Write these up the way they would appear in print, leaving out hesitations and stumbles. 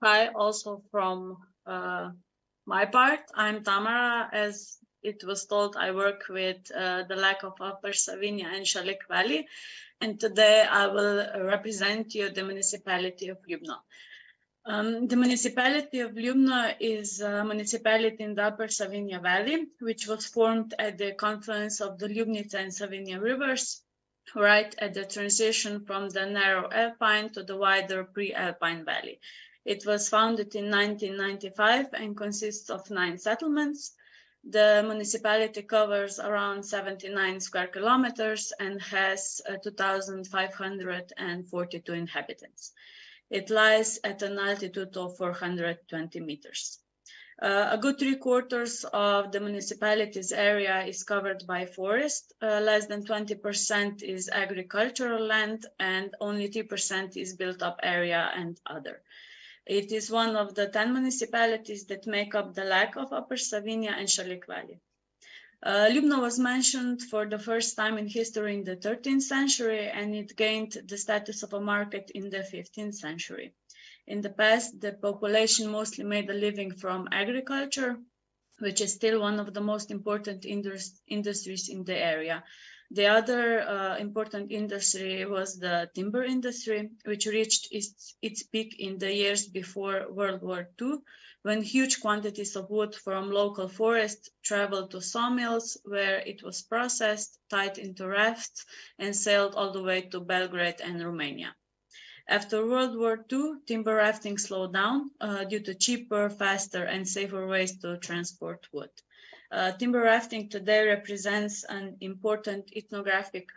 Hi, also from my part. I'm Tamara. As it was told, I work with the Lake of Upper Savinja and Šalek Valley, and today I will represent you the Municipality of Ljubno. The Municipality of Ljubno is a municipality in the Upper Savinja Valley, which was formed at the confluence of the Ljubnica and Savinja rivers, right at the transition from the narrow alpine to the wider pre-alpine valley. It was founded in 1995 and consists of 9 settlements. The municipality covers around 79 square kilometers and has 2,542 inhabitants. It lies at an altitude of 420 meters. A good 3/4 of the municipality's area is covered by forest. Less than 20% is agricultural land, and only 3% is built up area and other. It is one of the 10 municipalities that make up the Lake of Upper Savinja and Šalek Valley. Ljubno was mentioned for the first time in history in the 13th century, and it gained the status of a market in the 15th century. In the past, the population mostly made a living from agriculture, which is still one of the most important industries in the area. The other important industry was the timber industry, which reached its peak in the years before World War II, when huge quantities of wood from local forests traveled to sawmills, where it was processed, tied into rafts, and sailed all the way to Belgrade and Romania. After World War II, timber rafting slowed down due to cheaper, faster, and safer ways to transport wood. Timber rafting today represents an important ethnographic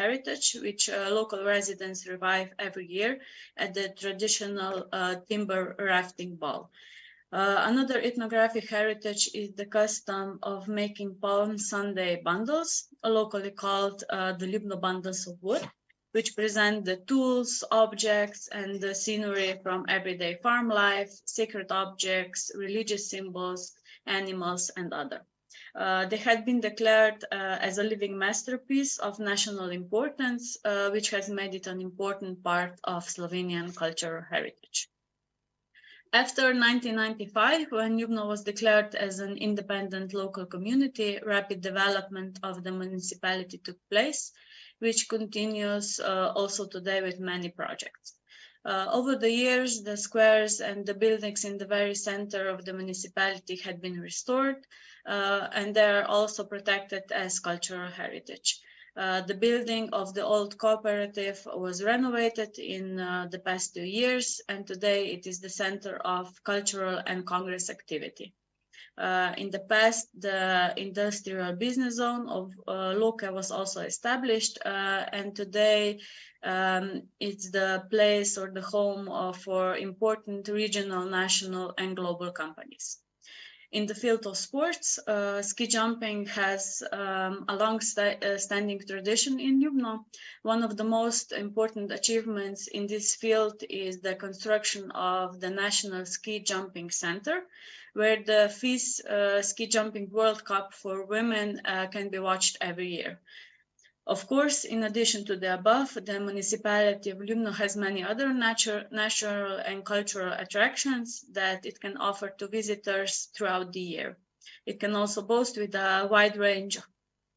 heritage, which local residents revive every year at the traditional timber rafting ball. Another ethnographic heritage is the custom of making Palm Sunday bundles, locally called the Ljubno bundles of wood, which present the tools, objects, and the scenery from everyday farm life, sacred objects, religious symbols, animals, and other. They had been declared as a living masterpiece of national importance, which has made it an important part of Slovenian cultural heritage. After 1995, when Ljubno was declared as an independent local community, rapid development of the municipality took place, which continues also today with many projects. Over the years, the squares and the buildings in the very center of the municipality had been restored, and they are also protected as cultural heritage. The building of the old cooperative was renovated in the past 2 years, and today it is the center of cultural and congress activity. In the past, the industrial business zone of Loka was also established, and today it's the place or the home for important regional, national, and global companies. In the field of sports, ski jumping has a long-standing tradition in Ljubno. One of the most important achievements in this field is the construction of the National Ski Jumping Center, where the FIS Ski Jumping World Cup for women can be watched every year. Of course, in addition to the above, the municipality of Ljubno has many other natural and cultural attractions that it can offer to visitors throughout the year. It can also boast with a wide range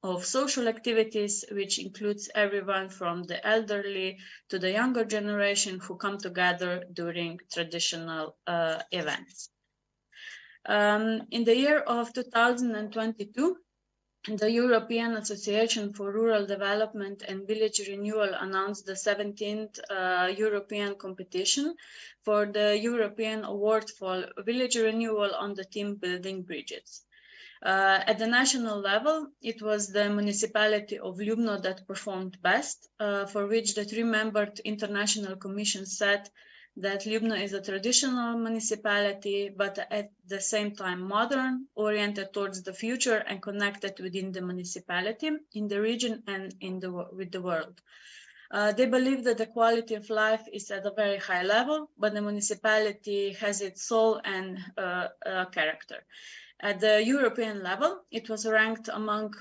of social activities, which includes everyone from the elderly to the younger generation who come together during traditional events. In the year of 2022, the European Association for Rural Development and Village Renewal announced the 17th European competition for the European Award for Village Renewal on the theme Building Bridges. At the national level, it was the municipality of Ljubno that performed best, for which the 3-membered international commission said that Ljubno is a traditional municipality, but at the same time modern, oriented towards the future, and connected within the municipality, in the region, and with the world. They believe that the quality of life is at a very high level, but the municipality has its soul and character. At the European level, it was ranked among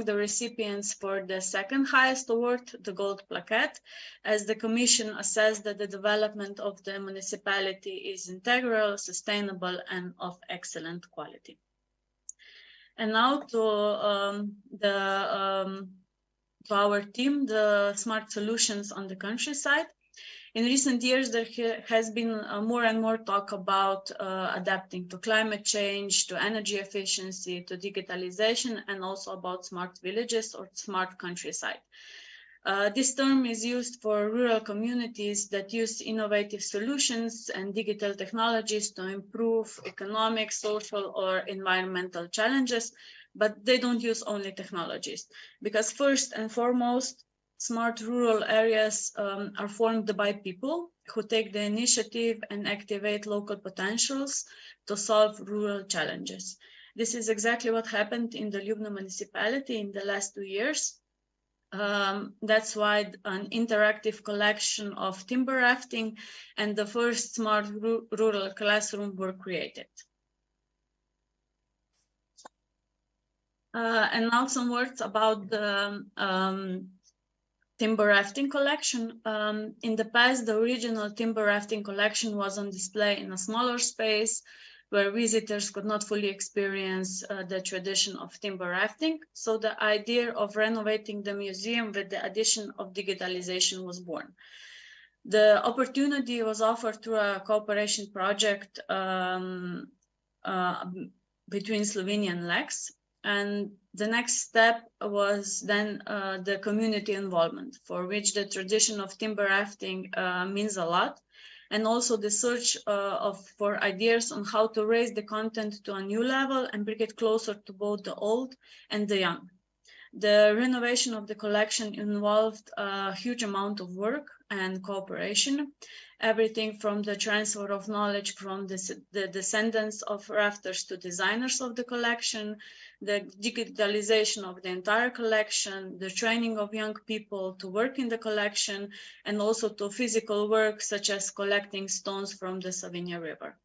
the recipients for the second highest award, the Gold Plaquette, as the Commission assessed that the development of the municipality is integral, sustainable, and of excellent quality. And now to our team, the Smart Solutions on the Countryside. In recent years, there has been more and more talk about adapting to climate change, to energy efficiency, to digitalization, and also about smart villages or smart countryside. This term is used for rural communities that use innovative solutions and digital technologies to improve economic, social, or environmental challenges, but they don't use only technologies, because first and foremost, smart rural areas are formed by people who take the initiative and activate local potentials to solve rural challenges. This is exactly what happened in the Ljubno municipality in the last 2 years. That's why an interactive collection of timber rafting and the first smart rural classroom were created. And now some words about the timber rafting collection. In the past, the original timber rafting collection was on display in a smaller space where visitors could not fully experience the tradition of timber rafting. So the idea of renovating the museum with the addition of digitalization was born. The opportunity was offered through a cooperation project between Slovenia and Lex. And the next step was then the community involvement, for which the tradition of timber rafting means a lot, and also the search for ideas on how to raise the content to a new level and bring it closer to both the old and the young. The renovation of the collection involved a huge amount of work and cooperation, everything from the transfer of knowledge from the descendants of rafters to designers of the collection, the digitalization of the entire collection, the training of young people to work in the collection, and also to physical work such as collecting stones from the Savinja River.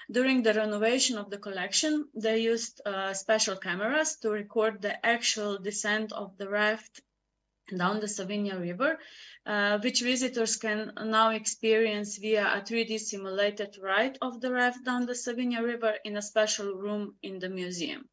During the renovation of the collection, they used special cameras to record the actual descent of the raft down the Savinja River, which visitors can now experience via a 3D simulated ride of the raft down the Savinja River in a special room in the museum.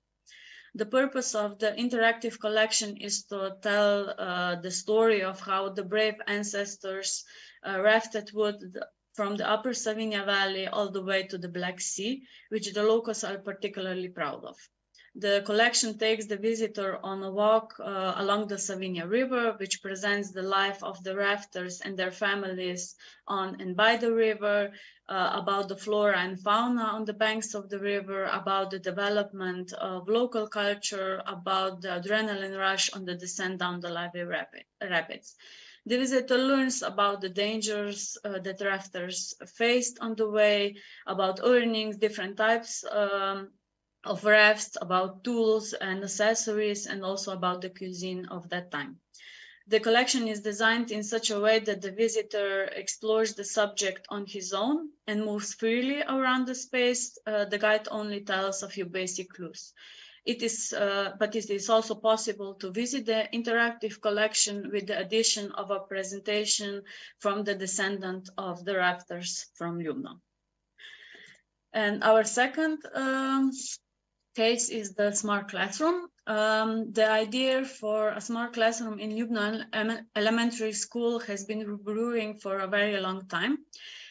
The purpose of the interactive collection is to tell the story of how the brave ancestors rafted wood from the upper Savinja Valley all the way to the Black Sea, which the locals are particularly proud of. The collection takes the visitor on a walk along the Savinja River, which presents the life of the rafters and their families on and by the river, about the flora and fauna on the banks of the river, about the development of local culture, about the adrenaline rush on the descent down the lively rapids. The visitor learns about the dangers that rafters faced on the way, about earnings, different types of rafts, about tools and accessories, and also about the cuisine of that time. The collection is designed in such a way that the visitor explores the subject on his own and moves freely around the space. The guide only tells a few basic clues. But it is also possible to visit the interactive collection with the addition of a presentation from the descendant of the rafters from Ljubno. And our second case is the smart classroom. The idea for a smart classroom in Ljubno Elementary School has been brewing for a very long time.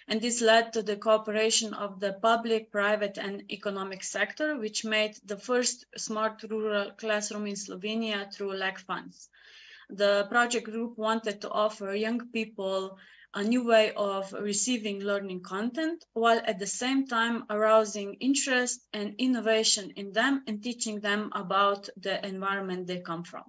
And this led to the cooperation of the public, private, and economic sector, which made the first smart rural classroom in Slovenia through LEC funds. The project group wanted to offer young people a new way of receiving learning content, while at the same time arousing interest and innovation in them and teaching them about the environment they come from.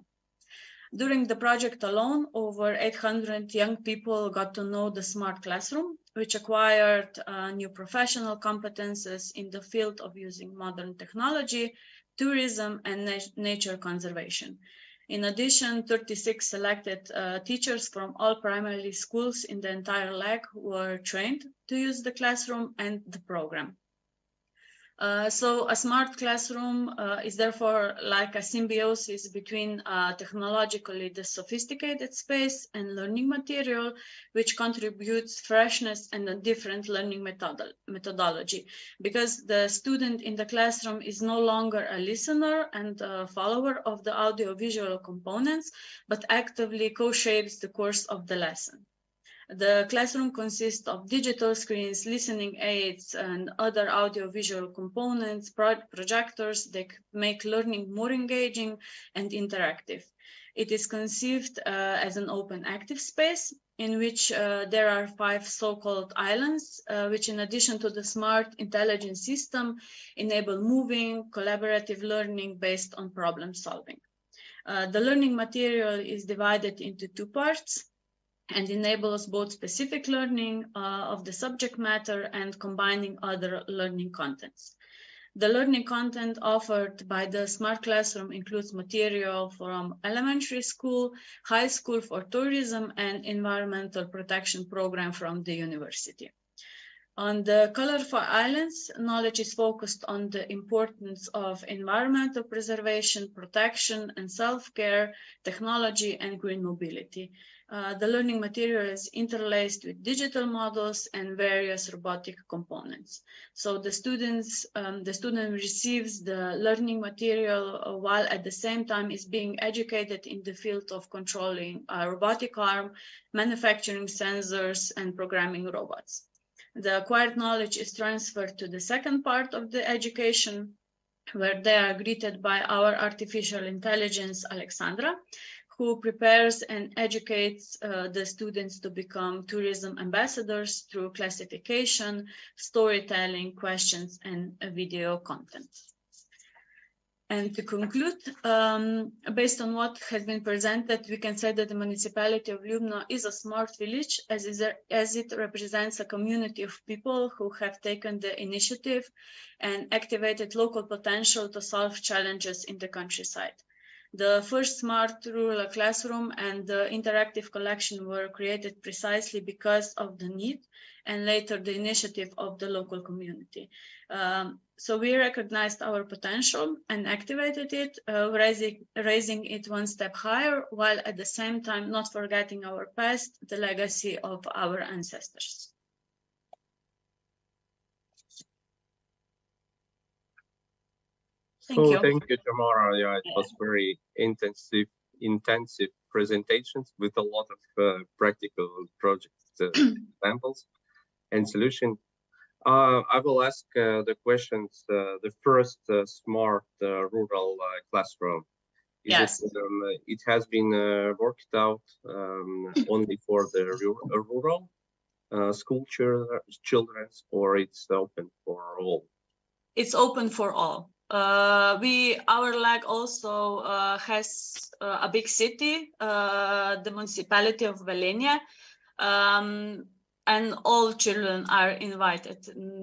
During the project alone, over 800 young people got to know the smart classroom, which acquired new professional competences in the field of using modern technology, tourism, and nature conservation. In addition, 36 selected teachers from all primary schools in the entire LEC were trained to use the classroom and the program. So a smart classroom is therefore like a symbiosis between technologically the sophisticated space and learning material, which contributes freshness and a different learning methodology. Because the student in the classroom is no longer a listener and a follower of the audiovisual components, but actively co-shapes the course of the lesson. The classroom consists of digital screens, listening aids, and other audiovisual components, projectors that make learning more engaging and interactive. It is conceived as an open active space in which there are 5 so-called islands, which in addition to the smart intelligent system, enable moving, collaborative learning based on problem solving. The learning material is divided into 2 parts and enables both specific learning of the subject matter and combining other learning contents. The learning content offered by the Smart Classroom includes material from elementary school, high school for tourism, and environmental protection program from the university. On the colorful islands, knowledge is focused on the importance of environmental preservation, protection, and self-care, technology, and green mobility. The learning material is interlaced with digital models and various robotic components. So the student receives the learning material while at the same time is being educated in the field of controlling a robotic arm, manufacturing sensors, and programming robots. The acquired knowledge is transferred to the second part of the education, where they are greeted by our artificial intelligence, Alexandra, who prepares and educates the students to become tourism ambassadors through classification, storytelling, questions, and video content. And to conclude, based on what has been presented, we can say that the Municipality of Ljubno is a smart village as it represents a community of people who have taken the initiative and activated local potential to solve challenges in the countryside. The first smart rural classroom and the interactive collection were created precisely because of the need and later the initiative of the local community. So we recognized our potential and activated it, raising it one step higher, while at the same time not forgetting our past, the legacy of our ancestors. Thank you, Tamara. Yeah, it was very intensive presentations with a lot of practical project examples and solutions. I will ask the questions. The first smart rural classroom. Yes. It has been worked out only for the rural school children, or it's open for all? It's open for all. Our lag also has a big city, the municipality of Velenje, and all children are invited.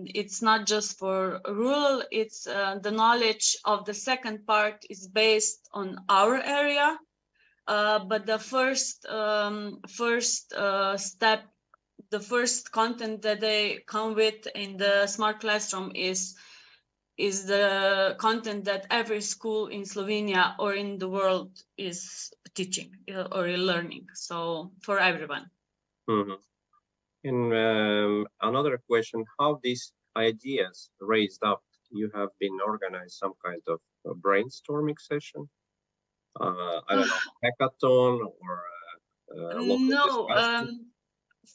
It's not just for rural, it's the knowledge of the second part is based on our area, but the first step, the first content that they come with in the smart classroom is the content that every school in Slovenia or in the world is teaching or learning. So for everyone. Mm-hmm. And another question, how these ideas raised up? You have been organized some kind of a brainstorming session? I don't know, hackathon or local discussion?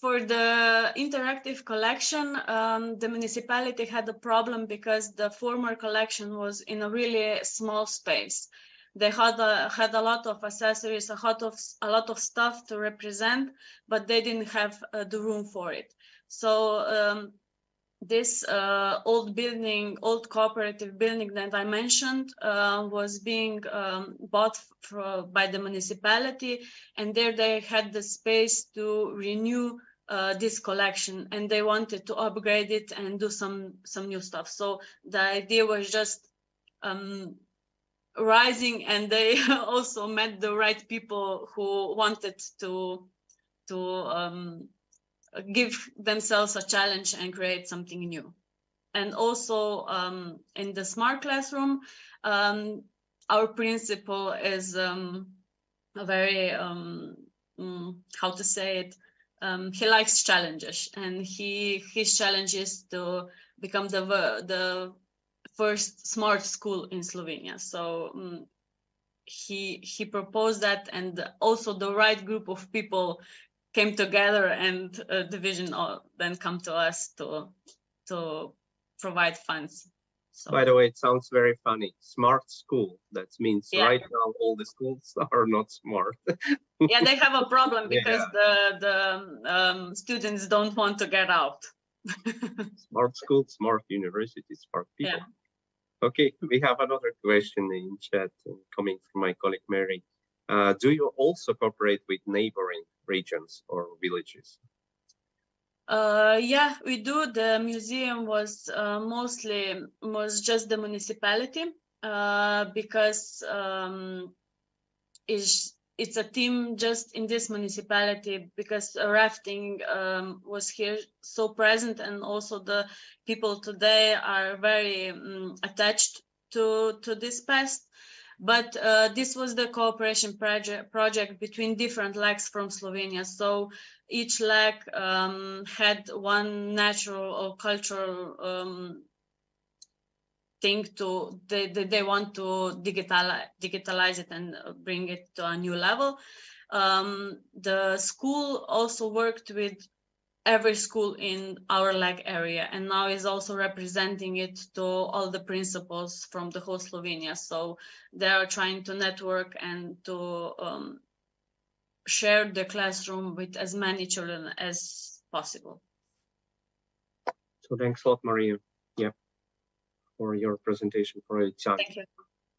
For the interactive collection, the municipality had a problem because the former collection was in a really small space. They had a lot of accessories, a lot of stuff to represent, but they didn't have the room for it. So this old cooperative building that I mentioned was being bought by the municipality, and there they had the space to renew this collection, and they wanted to upgrade it and do some new stuff. So the idea was just rising, and they also met the right people who wanted to give themselves a challenge and create something new. and also in the smart classroom, our principal is a very, how to say it, he likes challenges, and his challenge is to become the first smart school in Slovenia. So he proposed that, and also the right group of people came together, and the vision then come to us to provide funds. So. By the way, it sounds very funny. Smart school. That means yeah. Right now all the schools are not smart. Yeah, they have a problem because the students don't want to get out. Smart school, smart university, smart people. Yeah. Okay, we have another question in chat coming from my colleague Mary. Do you also cooperate with neighboring regions or villages? Yeah, we do. The museum was just the municipality because it's a team just in this municipality, because rafting was here so present, and also the people today are very attached to this past. But this was the cooperation project between different legs from Slovenia. So each leg had one natural or cultural thing to they want to digitalize it and bring it to a new level. The school also worked with every school in our leg area, and now is also representing it to all the principals from the whole Slovenia. So they are trying to network and to share the classroom with as many children as possible. So thanks a lot, Maria. Yeah, for your presentation, for your time. Thank you.